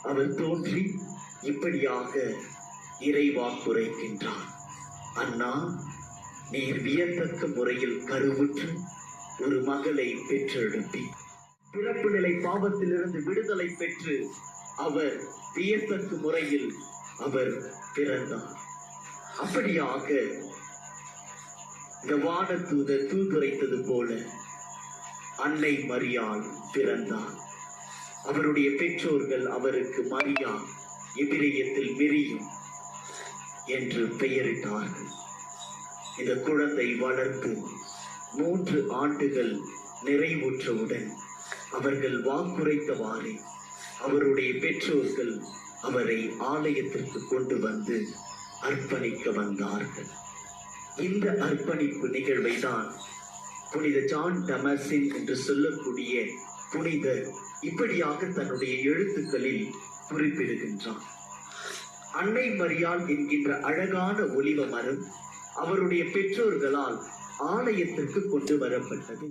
அவர் தோன்றி இப்படியாக இறைவாக்குரைக்கின்றார். அண்ணா, நீர் வியத்தக்க முறையில் கருவுற்று ஒரு மகளை பெற்றெடுப்பி பிறப்பு நிலை பாவத்திலிருந்து விடுதலை பெற்று அவர் வியத்தக்க முறையில் அவர் பிறந்தார். அப்படியாக இந்த வானதூதர் தூதுரைத்தது போல அன்னை மரியாள் பிறந்தார். அவருடைய பெற்றோர்கள் அவருக்கு மரியா, எபிரேயத்தில் மிரியும் என்று பெயரிட்டார்கள். இந்த குழந்தை வளர்த்து 3 ஆண்டுகள் நிறைவுற்றவுடன் அவர்கள் வாக்குரைத்தவாறே அவருடைய பெற்றோர்கள் அவரை ஆலயத்திற்கு கொண்டு வந்து அர்ப்பணிக்க வந்தார்கள். இந்த அர்ப்பணிப்பு நிகழ்வை தான் புனித ஜான் டமசின் என்று சொல்லக்கூடிய புனிதர் இப்படியாக தன்னுடைய எழுத்துக்களில் குறிப்பிடுகின்றார். அன்னை மரியாள் என்கின்ற அழகான ஒலிவ மரம் அவருடைய பெற்றோர்களால் ஆலயத்திற்கு கொண்டு வரப்பட்டது.